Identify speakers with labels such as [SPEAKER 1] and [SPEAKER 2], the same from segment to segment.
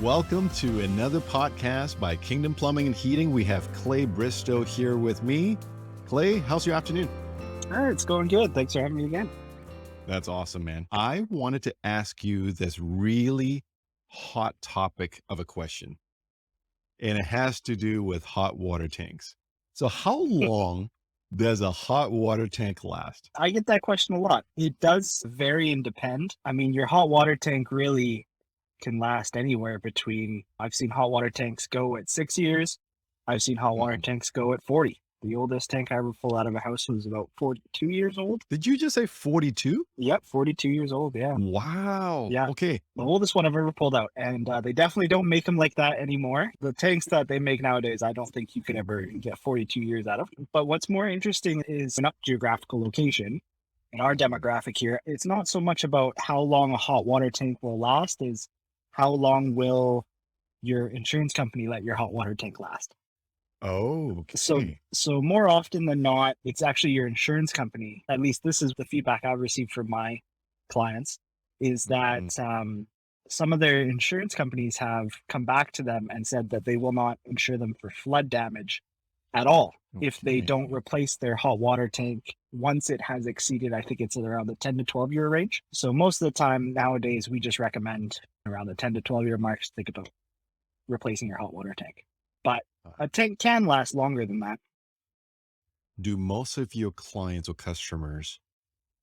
[SPEAKER 1] Welcome to another podcast by Kingdom Plumbing and Heating. We have Clay Bristow here with me. Clay, how's your afternoon?
[SPEAKER 2] It's going good. Thanks for having me again.
[SPEAKER 1] That's awesome, man. I wanted to ask you this really hot topic of a question, and it has to do with hot water tanks. So how long does a hot water tank last?
[SPEAKER 2] I get that question a lot. It does vary and depend. I mean, your hot water tank really can last anywhere between, I've seen hot water tanks go at 6 years. I've seen hot water tanks go at 40. The oldest tank I ever pulled out of a house was about 42 years old.
[SPEAKER 1] Did you just say 42?
[SPEAKER 2] Yep, 42 years old, yeah.
[SPEAKER 1] Wow.
[SPEAKER 2] Yeah.
[SPEAKER 1] Okay.
[SPEAKER 2] The oldest one I've ever pulled out. And they definitely don't make them like that anymore. The tanks that they make nowadays, I don't think you could ever get 42 years out of. But what's more interesting is an up geographical location. In our demographic here, it's not so much about how long a hot water tank will last, is how long will your insurance company let your hot water tank last?
[SPEAKER 1] Oh, okay.
[SPEAKER 2] So more often than not, it's actually your insurance company. At least this is the feedback I've received from my clients, is that some of their insurance companies have come back to them and said that they will not insure them for flood damage at all if they don't replace their hot water tank once it has exceeded, I think it's around the 10 to 12 year range. So most of the time nowadays, we just recommend around the 10 to 12 year mark to think about replacing your hot water tank. But a tank can last longer than that.
[SPEAKER 1] Do most of your clients or customers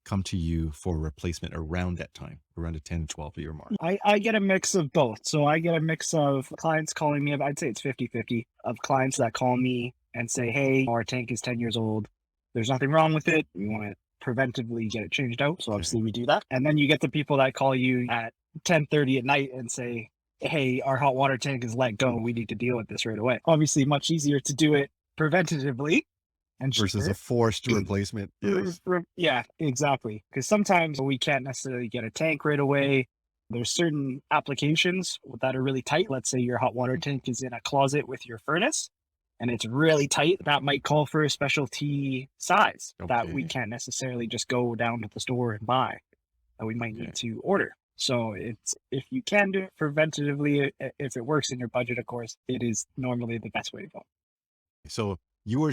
[SPEAKER 1] come to you for a replacement around that time, around the 10, 12 year mark?
[SPEAKER 2] I get a mix of both. So I get a mix of clients calling me, I'd say it's 50-50, of clients that call me and say, hey, our tank is 10 years old. There's nothing wrong with it. We want to preventively get it changed out. So obviously we do that. And then you get the people that call you at 10:30 at night and say, hey, our hot water tank is let go. We need to deal with this right away. Obviously much easier to do it preventatively and
[SPEAKER 1] versus a forced replacement.
[SPEAKER 2] Yes. Yeah, exactly. Because sometimes we can't necessarily get a tank right away. There's certain applications that are really tight. Let's say your hot water tank is in a closet with your furnace and it's really tight. That might call for a specialty size that we can't necessarily just go down to the store and buy, that we might need to order. So it's, if you can do it preventatively, if it works in your budget, of course, it is normally the best way to go.
[SPEAKER 1] So you were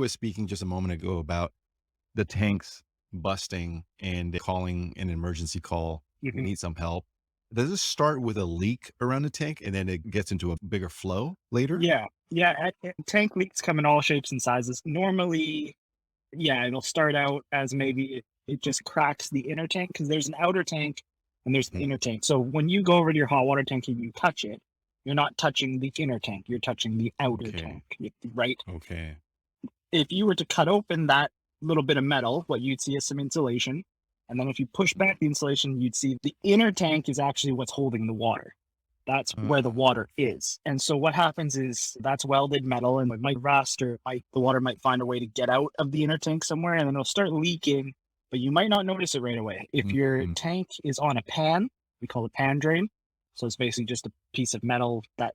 [SPEAKER 1] speaking just a moment ago about the tanks busting and calling an emergency call. We need some help. Does it start with a leak around the tank and then it gets into a bigger flow later?
[SPEAKER 2] Yeah. Tank leaks come in all shapes and sizes. Normally, it'll start out as maybe it just cracks the inner tank, because there's an outer tank and there's the inner tank. So when you go over to your hot water tank and you touch it, you're not touching the inner tank, you're touching the outer tank, right?
[SPEAKER 1] Okay.
[SPEAKER 2] If you were to cut open that little bit of metal, what you'd see is some insulation. And then if you push back the insulation, you'd see the inner tank is actually what's holding the water. That's where the water is. And so what happens is that's welded metal, and it might rust, or the water might find a way to get out of the inner tank somewhere, and then it'll start leaking, but you might not notice it right away. If your tank is on a pan, we call it pan drain. So it's basically just a piece of metal that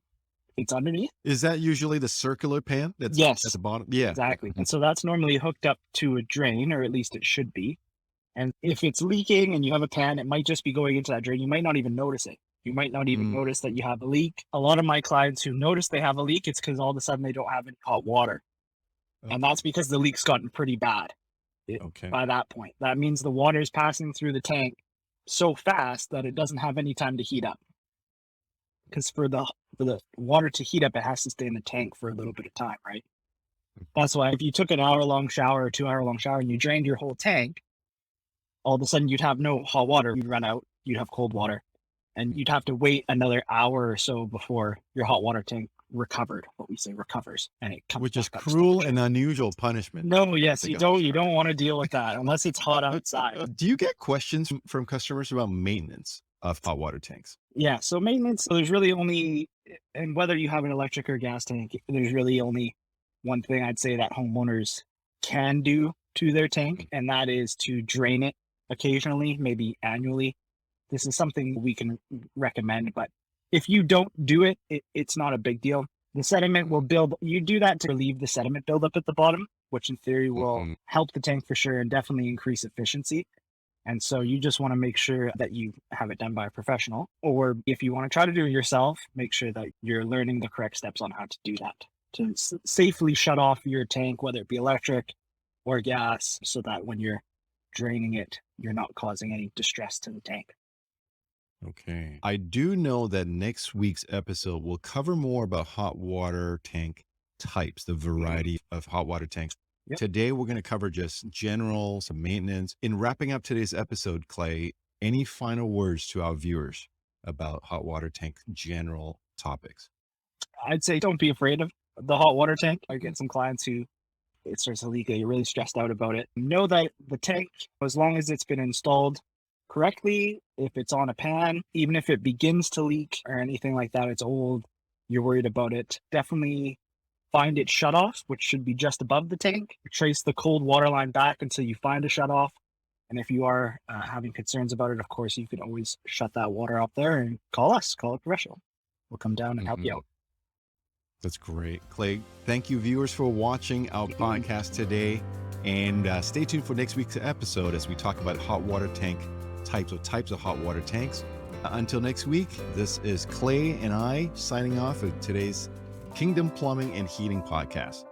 [SPEAKER 2] it's underneath.
[SPEAKER 1] Is that usually the circular pan that's at the bottom? Yeah,
[SPEAKER 2] exactly. And so that's normally hooked up to a drain, or at least it should be. And if it's leaking and you have a pan, it might just be going into that drain. You might not even notice it. You might not even notice that you have a leak. A lot of my clients who notice they have a leak, it's because all of a sudden they don't have any hot water. And that's because the leak's gotten pretty bad by that point. That means the water is passing through the tank so fast that it doesn't have any time to heat up. Because for the water to heat up, it has to stay in the tank for a little bit of time, right? That's why if you took an hour-long shower or 2-hour-long shower and you drained your whole tank, all of a sudden you'd have no hot water. You'd run out. You'd have cold water. And you'd have to wait another hour or so before your hot water tank recovered, what we say recovers. And it comes,
[SPEAKER 1] which is cruel and unusual punishment.
[SPEAKER 2] No, yes, you don't want to deal with that unless it's hot outside.
[SPEAKER 1] Do you get questions from customers about maintenance of hot water tanks?
[SPEAKER 2] Yeah, so maintenance, there's really only, and whether you have an electric or gas tank, there's really only one thing I'd say that homeowners can do to their tank, and that is to drain it occasionally, maybe annually. This is something we can recommend, but if you don't do it, it's not a big deal. The sediment will build. You do that to relieve the sediment buildup at the bottom, which in theory will help the tank for sure and definitely increase efficiency. And so you just want to make sure that you have it done by a professional. Or if you want to try to do it yourself, make sure that you're learning the correct steps on how to do that to safely shut off your tank, whether it be electric or gas, so that when you're draining it, you're not causing any distress to the tank.
[SPEAKER 1] Okay. I do know that next week's episode will cover more about hot water tank types, the variety of hot water tanks.
[SPEAKER 2] Yep.
[SPEAKER 1] Today, we're going to cover just general, some maintenance. In wrapping up today's episode, Clay, any final words to our viewers about hot water tank general topics?
[SPEAKER 2] I'd say don't be afraid of the hot water tank. I get some clients who it starts to leak, you're really stressed out about it. Know that the tank, as long as it's been installed correctly, if it's on a pan, even if it begins to leak or anything like that, it's old, you're worried about it, definitely find its shut off, which should be just above the tank. Trace the cold water line back until you find a shut off. And if you are having concerns about it, of course, you can always shut that water up there and call us, call a professional. We'll come down and help you out.
[SPEAKER 1] That's great. Clay, thank you, viewers, for watching our podcast today. And stay tuned for next week's episode as we talk about hot water tank types of hot water tanks. Until next week, this is Clay and I signing off of today's Kingdom Plumbing and Heating podcast.